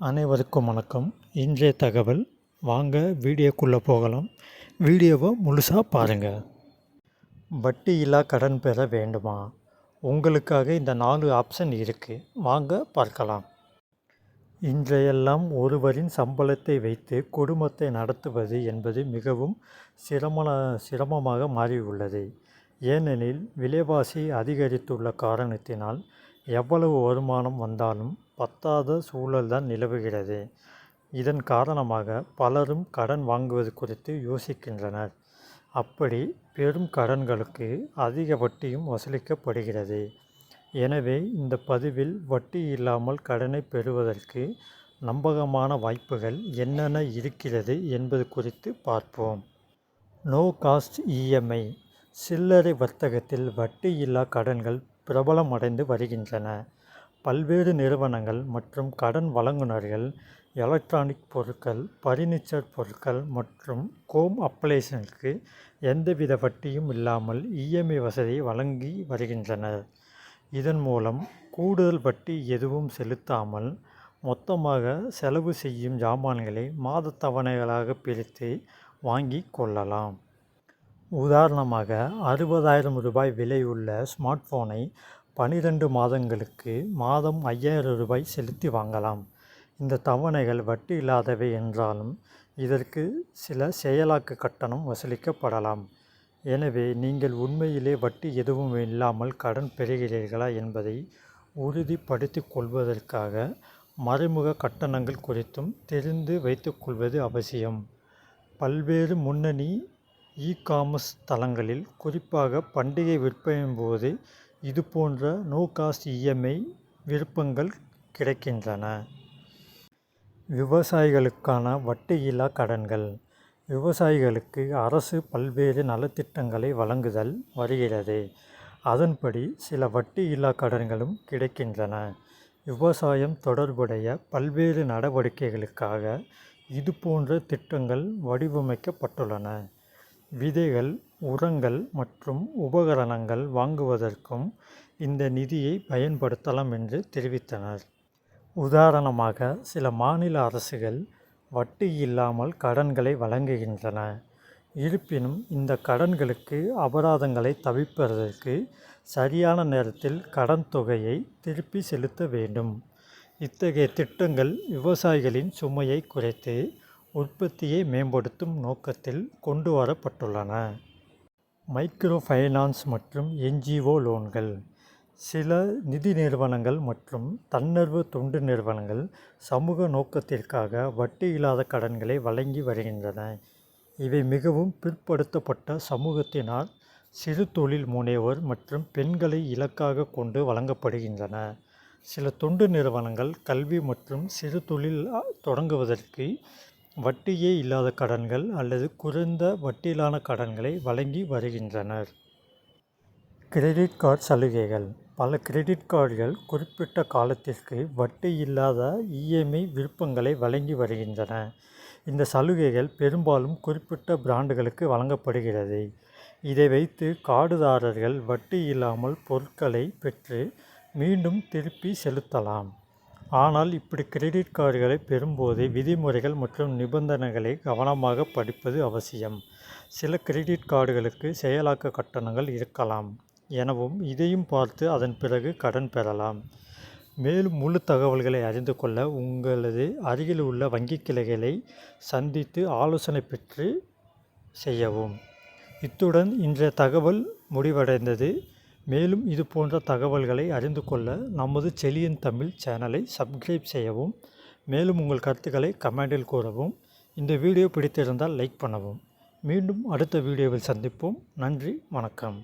அனைவருக்கும் வணக்கம். இன்றைய தகவல், வாங்க வீடியோக்குள்ளே போகலாம். வீடியோவை முழுசாக பாருங்கள். வட்டியில்லா கடன் பெற வேண்டுமா? உங்களுக்காக இந்த 4 ஆப்ஷன் இருக்குது. வாங்க பார்க்கலாம். இன்றையெல்லாம் ஒருவரின் சம்பளத்தை வைத்து குடும்பத்தை நடத்துவது என்பது மிகவும் சிரமமாக மாறியுள்ளது. ஏனெனில் விலைவாசி அதிகரித்துள்ள காரணத்தினால் எவ்வளவு வருமானம் வந்தாலும் பத்தாத சூழல்தான் நிலவுகிறது. இதன் காரணமாக பலரும் கடன் வாங்குவது குறித்து யோசிக்கின்றனர். அப்படி பெரும் கடன்களுக்கு அதிக வட்டியும் வசூலிக்கப்படுகிறது. எனவே இந்த பதிவில் வட்டி இல்லாமல் கடனை பெறுவதற்கு நம்பகமான வாய்ப்புகள் என்னென்ன இருக்கிறது என்பது குறித்து பார்ப்போம். No cost EMI. சில்லறை வர்த்தகத்தில் வட்டியில்லா கடன்கள் பிரபலமடைந்து வருகின்றன. பல்வேறு நிறுவனங்கள் மற்றும் கடன் வழங்குநர்கள் எலக்ட்ரானிக் பொருட்கள், பர்னிச்சர் பொருட்கள் மற்றும் ஹோம் அப்ளையன்ஸுக்கு எந்தவித வட்டியும் இல்லாமல் இஎம்ஐ வசதியை வழங்கி வருகின்றனர். இதன் மூலம் கூடுதல் வட்டி எதுவும் செலுத்தாமல் மொத்தமாக செலவு செய்யும் ஜாமான்களை மாத தவணைகளாக பிரித்து வாங்கி கொள்ளலாம். உதாரணமாக, 60,000 ரூபாய் விலையுள்ள ஸ்மார்ட் போனை 12 மாதங்களுக்கு மாதம் 5,000 ரூபாய் செலுத்தி வாங்கலாம். இந்த தவணைகள் வட்டி இல்லாதவை என்றாலும் இதற்கு சில செயலாக்க கட்டணம் வசூலிக்கப்படலாம். எனவே நீங்கள் உண்மையிலே வட்டி எதுவும் இல்லாமல் கடன் பெறுகிறீர்களா என்பதை உறுதிப்படுத்திக் கொள்வதற்காக மறைமுக கட்டணங்கள் குறித்தும் தெரிந்து வைத்துக்கொள்வது அவசியம். பல்வேறு முன்னணி இ-காமர்ஸ் தளங்களில் குறிப்பாக பண்டிகை விற்பனையின் போது இதுபோன்ற நோ காஸ்ட் இஎம்ஐ விருப்பங்கள் கிடைக்கின்றன. விவசாயிகளுக்கான வட்டியில்லா கடன்கள். விவசாயிகளுக்கு அரசு பல்வேறு நலத்திட்டங்களை வழங்குதல் வருகிறது. அதன்படி சில வட்டியில்லா கடன்களும் கிடைக்கின்றன. விவசாயம் தொடர்புடைய பல்வேறு நடவடிக்கைகளுக்காக இதுபோன்ற திட்டங்கள் வடிவமைக்கப்பட்டுள்ளன. விதைகள், உரங்கள் மற்றும் உபகரணங்கள் வாங்குவதற்கும் இந்த நிதியை பயன்படுத்தலாம் என்று தெரிவித்தனர். உதாரணமாக, சில மாநில அரசுகள் வட்டி இல்லாமல் கடன்களை வழங்குகின்றன. இருப்பினும் இந்த கடன்களுக்கு அபராதங்களை தவிர்ப்பதற்கு சரியான நேரத்தில் கடன் தொகையை திருப்பி செலுத்த வேண்டும். இத்தகைய திட்டங்கள் விவசாயிகளின் சுமையை குறைத்து உற்பத்தியை மேம்படுத்தும் நோக்கத்தில் கொண்டு வரப்பட்டுள்ளன. மைக்ரோ ஃபைனான்ஸ் மற்றும் என்ஜிஓ லோன்கள். சில நிதி நிறுவனங்கள் மற்றும் தன்னார்வ தொண்டு நிறுவனங்கள் சமூக நோக்கத்திற்காக வட்டி இல்லாத கடன்களை வழங்கி வருகின்றன. இவை மிகவும் பிற்படுத்தப்பட்ட சமூகத்தினர், சிறு தொழில் முனைவோர் மற்றும் பெண்களை இலக்காக கொண்டு வழங்கப்படுகின்றன. சில தொண்டு நிறுவனங்கள் கல்வி மற்றும் சிறு தொழில் தொடங்குவதற்கு வட்டியே இல்லாத கடன்கள் அல்லது குறைந்த வட்டியிலான கடன்களை வழங்கி வருகின்றனர். கிரெடிட் கார்டு சலுகைகள். பல கிரெடிட் கார்டுகள் குறிப்பிட்ட காலத்திற்கு வட்டி இல்லாத இஎம்ஐ விருப்பங்களை வழங்கி வருகின்றன. இந்த சலுகைகள் பெரும்பாலும் குறிப்பிட்ட பிராண்டுகளுக்கு வழங்கப்படுகிறது. இதை வைத்து கார்டுதாரர்கள் வட்டி இல்லாமல் பொருட்களை பெற்று மீண்டும் திருப்பி செலுத்தலாம். ஆனால் இப்படி கிரெடிட் கார்டுகளை பெறும்போது விதிமுறைகள் மற்றும் நிபந்தனைகளை கவனமாக படிப்பது அவசியம். சில கிரெடிட் கார்டுகளுக்கு செயலாக்க கட்டணங்கள் இருக்கலாம். எனவும் இதையும் பார்த்து அதன் பிறகு கடன் பெறலாம். மேலும் முழு தகவல்களை அறிந்து கொள்ள உங்களது அருகில் உள்ள வங்கி கிளைகளை சந்தித்து ஆலோசனை பெற்று செய்யவும். இத்துடன் இன்றைய தகவல் முடிவடைந்தது. மேலும் இது போன்ற தகவல்களை அறிந்து கொள்ள நமது செழியன் தமிழ் சேனலை சப்ஸ்கிரைப் செய்யவும். மேலும் உங்கள் கருத்துக்களை கமெண்டில் கூறவும். இந்த வீடியோ பிடித்திருந்தால் லைக் பண்ணவும். மீண்டும் அடுத்த வீடியோவில் சந்திப்போம். நன்றி, வணக்கம்.